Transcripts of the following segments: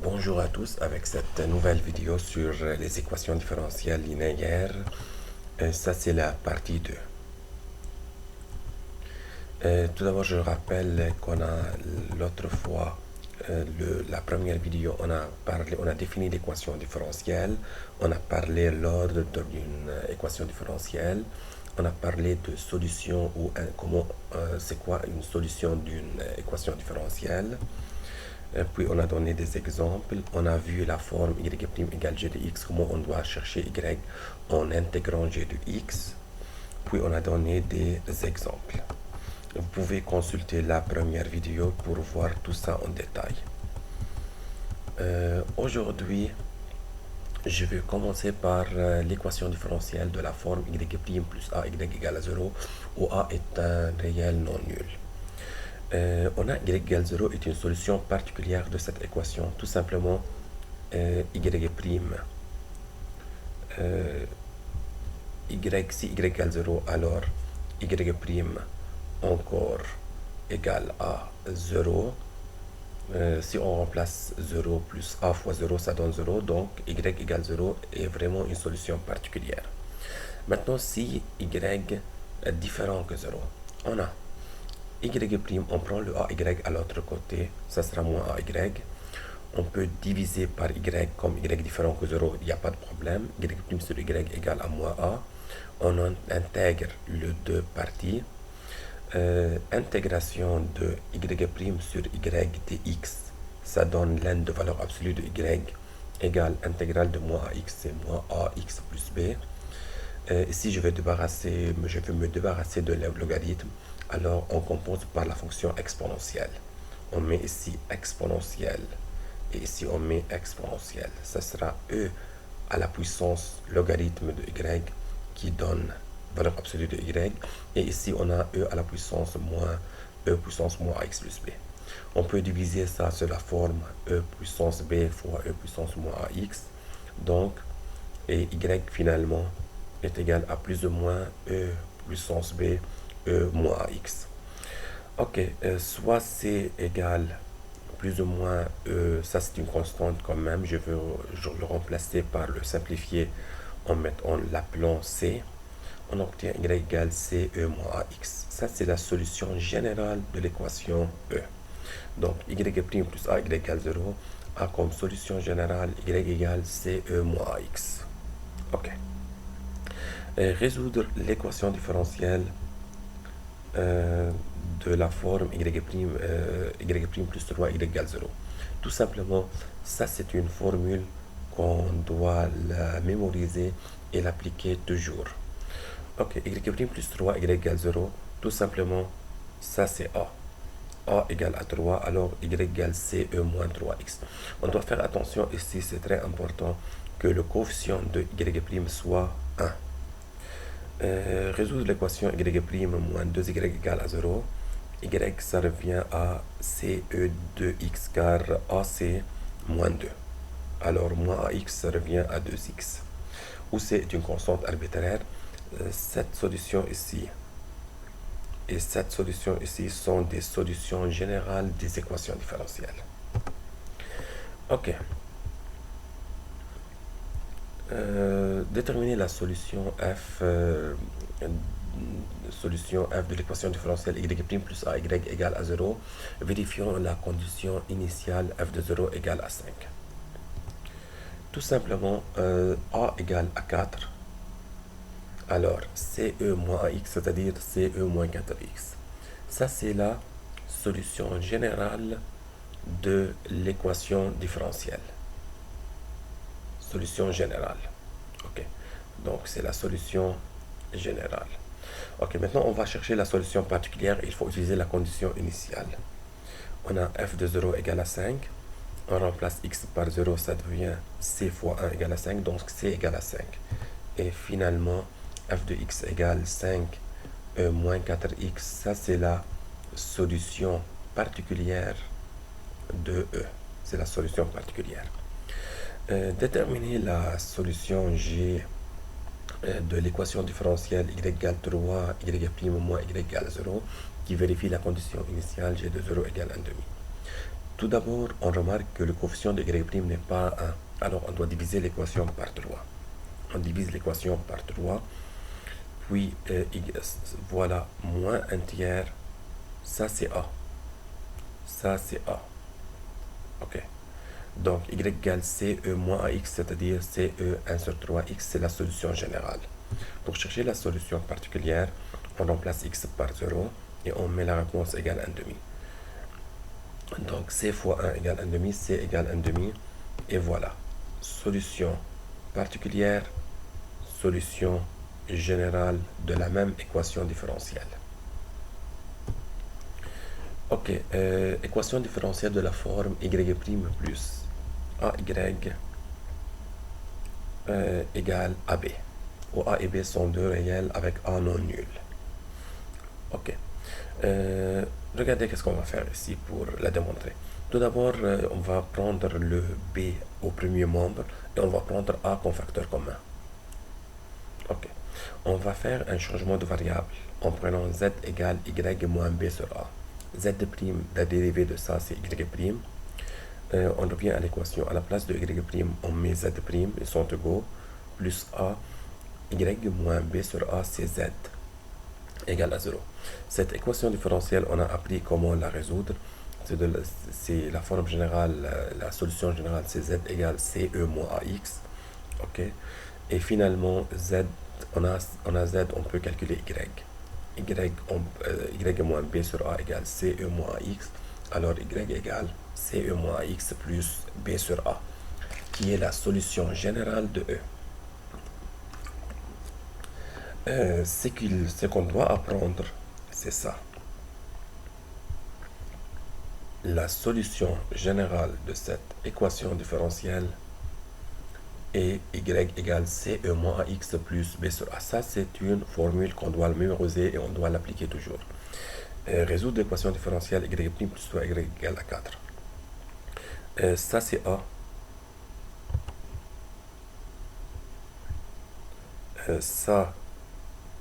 Bonjour à tous avec cette nouvelle vidéo sur les équations différentielles linéaires. Ça, c'est la partie 2. Tout d'abord, je rappelle qu'on a l'autre fois, la première vidéo, on a défini l'équation différentielle, on a parlé l'ordre d'une équation différentielle, on a parlé de solution ou c'est quoi une solution d'une équation différentielle. Puis on a donné des exemples, on a vu la forme y' égale g de x, comment on doit chercher y en intégrant g de x, puis on a donné des exemples. Vous pouvez consulter la première vidéo pour voir tout ça en détail. Aujourd'hui, je vais commencer par l'équation différentielle de la forme y' plus a y égale à 0, où a est un réel non nul. On a y égale 0 est une solution particulière de cette équation. Tout simplement, y prime. Si y égale 0, alors y prime encore égale à 0. Si on remplace 0 plus a fois 0, ça donne 0. Donc, y égale 0 est vraiment une solution particulière. Maintenant, si y est différent que 0, on a y', on prend le ay à l'autre côté, ça sera moins ay. On peut diviser par y comme y différent que 0, il n'y a pas de problème. Y' sur y égale à moins a. On intègre les deux parties. Intégration de y' sur y dx, ça donne l'n de valeur absolue de y égale intégrale de moins ax, c'est moins ax plus b. Ici, je vais me débarrasser de logarithme. Alors, on compose par la fonction exponentielle. On met ici exponentielle. Et ici, on met exponentielle. Ça sera e à la puissance logarithme de y qui donne valeur absolue de y. Et ici, on a e à la puissance moins e puissance moins ax plus b. On peut diviser ça sur la forme e puissance b fois e puissance moins ax. Donc, et y finalement est égal à plus ou moins e puissance b, e moins ax. Ok, soit c égale plus ou moins e, ça c'est une constante quand même, je vais le remplacer par le simplifier en l'appelant c. On obtient y égale c e moins ax. Ça c'est la solution générale de l'équation e. Donc y' plus a y égale 0 a comme solution générale y égale c e moins ax. Ok. Résoudre l'équation différentielle de la forme y', plus 3 y égale 0. Tout simplement, ça c'est une formule qu'on doit la mémoriser et l'appliquer toujours. Ok, y' plus 3 y égale 0. Tout simplement, ça c'est a. A égale à 3, alors y égale c e moins 3x. On doit faire attention ici, c'est très important que le coefficient de y' soit 1. Résoudre l'équation y' moins 2y égale à 0. Y, ça revient à CE2x car AC moins 2. Alors, moins AX, ça revient à 2x. Où c'est une constante arbitraire. Cette solution ici et cette solution ici sont des solutions générales des équations différentielles. Ok. Déterminer la solution f de l'équation différentielle y' plus a y égale à 0. Vérifions la condition initiale f de 0 égale à 5. Tout simplement, a égale à 4. Alors, CE moins AX, c'est-à-dire CE moins 4X. Ça, c'est la solution générale de l'équation différentielle. Solution générale. Ok. Donc, c'est la solution générale. Ok, maintenant, on va chercher la solution particulière. Il faut utiliser la condition initiale. On a f de 0 égale à 5. On remplace x par 0, ça devient c fois 1 égale à 5. Donc, c égale à 5. Et finalement, f de x égale 5 moins 4x. Ça, c'est la solution particulière de e. C'est la solution particulière. Déterminer la solution g de l'équation différentielle y égale 3, y' moins y égale 0, qui vérifie la condition initiale g de 0 égale 1,5. Tout d'abord, on remarque que le coefficient de y' n'est pas 1. Alors, on doit diviser l'équation par 3. On divise l'équation par 3. Puis, voilà, moins un tiers. Ça, c'est A. Ça, c'est A. OK. Donc, y égale CE moins AX, c'est-à-dire CE 1 sur 3x, c'est la solution générale. Pour chercher la solution particulière, on remplace x par 0 et on met la réponse égale 1,5. Donc, C fois 1 égale 1,5, C égale 1,5. Et voilà. Solution particulière, solution générale de la même équation différentielle. Ok, équation différentielle de la forme y' plus AY égale AB, où A et B sont deux réels avec A non nul. Ok, regardez qu'est-ce qu'on va faire ici pour la démontrer. Tout d'abord, on va prendre le B au premier membre et on va prendre A comme facteur commun. Ok, on va faire un changement de variable en prenant Z égale Y moins B sur A. Z', la dérivée de ça, c'est Y'. On revient à l'équation. À la place de Y', on met Z', ils sont égaux, plus A. Y moins B sur A, c'est Z, égale à 0. Cette équation différentielle, on a appris comment la résoudre. C'est la forme générale, la solution générale, c'est Z égale CE moins AX. Ok. Et finalement, Z, on a Z, on peut calculer Y. Y moins B sur A égale CE moins AX. Alors Y égale CE moins AX plus B sur A, qui est la solution générale de E. Ce qu'on doit apprendre, c'est ça. La solution générale de cette équation différentielle est Y égale CE moins AX plus B sur A. Ça, c'est une formule qu'on doit mémoriser et on doit l'appliquer toujours. Résoudre l'équation différentielle Y' plus 3Y égale à 4. Ça, c'est A. Ça,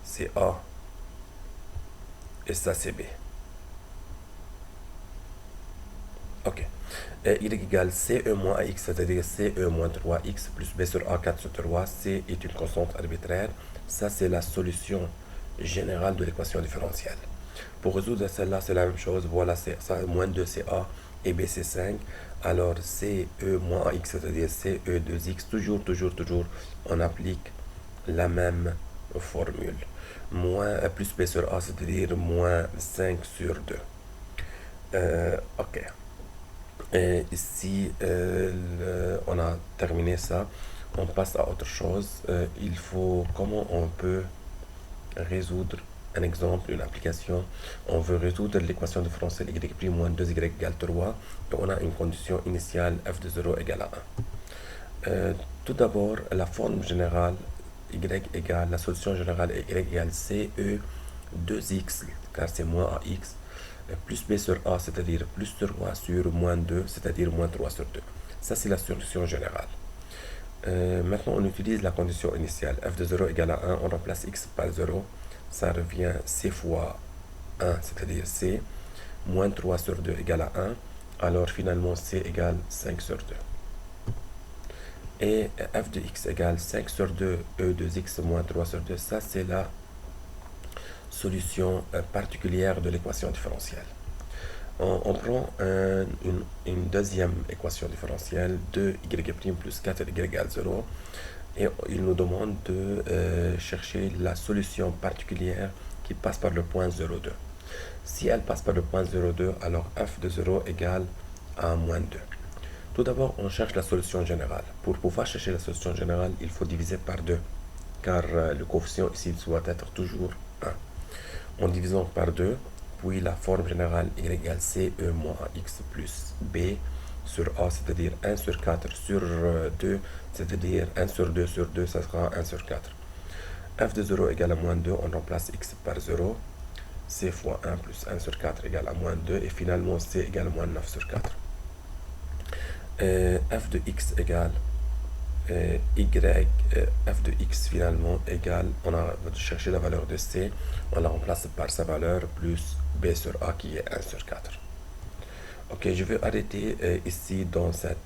c'est A. Et ça, c'est B. Ok. Y égale CE moins AX, c'est-à-dire CE moins 3X plus B sur A 4 sur 3. C est une constante arbitraire. Ça, c'est la solution générale de l'équation différentielle. Pour résoudre celle-là, c'est la même chose. Voilà, c'est ça, moins 2, c'est A et B, c'est 5. Alors, CE moins AX, c'est-à-dire CE 2X, toujours, on applique la même formule. Moins plus B sur A, c'est-à-dire moins 5 sur 2. Ok. Et ici, on a terminé ça. On passe à autre chose. Comment on peut résoudre un exemple, une application. On veut résoudre l'équation différentielle y' moins 2y égale 3. Et on a une condition initiale f de 0 égale à 1. Tout d'abord, la forme générale la solution générale est y égale CE 2x, car c'est moins AX, plus B sur A, c'est-à-dire plus 3 sur moins 2, c'est-à-dire moins 3 sur 2. Ça, c'est la solution générale. Maintenant, on utilise la condition initiale. F de 0 égale à 1, on remplace x par 0. Ça revient C fois 1, c'est-à-dire C, moins 3 sur 2 égale à 1. Alors, finalement, C égale 5 sur 2. Et f de x égale 5 sur 2, e de x moins 3 sur 2. Ça, c'est la solution particulière de l'équation différentielle. On prend une deuxième équation différentielle, 2y' plus 4y égale 0. Et il nous demande de chercher la solution particulière qui passe par le point 0,2. Si elle passe par le point 0,2, alors f de 0 égale à moins 2. Tout d'abord, on cherche la solution générale. Pour pouvoir chercher la solution générale, il faut diviser par 2, car le coefficient ici doit être toujours 1. En divisant par 2, puis la forme générale y égale CE moins AX plus B sur A, c'est-à-dire 1 sur 4 sur 2, c'est-à-dire 1 sur 2 sur 2, ça sera 1 sur 4. F de 0 égale à moins 2, on remplace x par 0. C fois 1 plus 1 sur 4 égale à moins 2, et finalement C égale à moins 9 sur 4. F de x égale f de x finalement égale, on a cherché la valeur de C, on la remplace par sa valeur plus B sur A qui est 1 sur 4. Ok, je vais arrêter ici dans cette